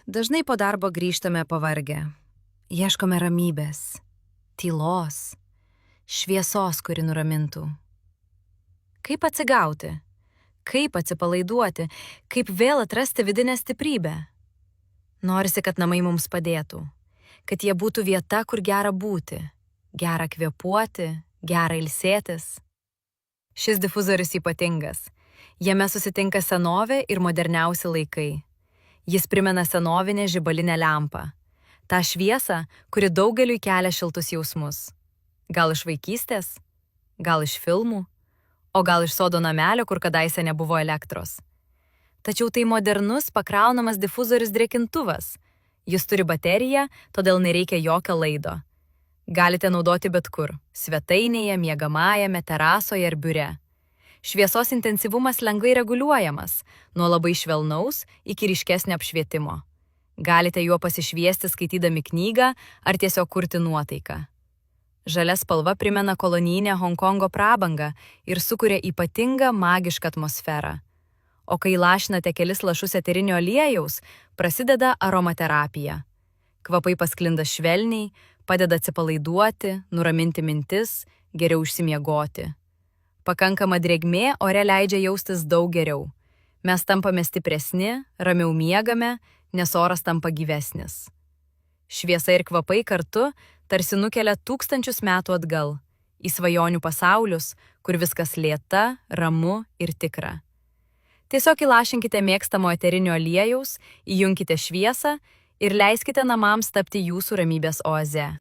Dažnai po darbo grįžtame pavargę. Ieškome ramybės, tylos, šviesos, kuri nuramintų. Kaip atsigauti? Kaip atsipalaiduoti? Kaip vėl atrasti vidinę stiprybę? Norisi, kad namai mums padėtų. Kad jie būtų vieta, kur gera būti. Gera kvėpuoti, gera ilsėtis. Šis difuzorius ypatingas. Jame susitinka senovė ir moderniausi laikai. Jis primena senovinę žibalinę lempą. Ta šviesą, kuri daugeliui kelia šiltus jausmus. Gal iš vaikystės, gal iš filmų, o gal iš sodo namelio, kur kadaise nebuvo elektros. Tačiau tai modernus, pakraunamas difuzorius drėkintuvas. Jis turi bateriją, todėl nereikia jokio laido. Galite naudoti bet kur – svetainėje, miegamajame, terasoje ar biure. Šviesos intensyvumas lengvai reguliuojamas, nuo labai švelnaus iki ryškesnio apšvietimo. Galite juo pasišviesti skaitydami knygą ar tiesiog kurti nuotaiką. Žalia spalva primena kolonijinę Honkongo prabangą ir sukuria ypatingą magišką atmosferą. O kai lašinate kelis lašus eterinio aliejaus, prasideda aromaterapija. Kvapai pasklinda švelniai, padeda atsipalaiduoti, nuraminti mintis, geriau išsimiegoti. Pakankama drėgmė ore leidžia jaustis daug geriau. Mes tampame stipresni, ramiau miegame, nes oras tampa gyvesnis. Šviesa ir kvapai kartu tarsi nukelia tūkstančius metų atgal, į svajonių pasaulius, kur viskas lėta, ramu ir tikra. Tiesiog įlašinkite mėgstamo eterinio aliejaus, įjunkite šviesą ir leiskite namams tapti jūsų ramybės oaze.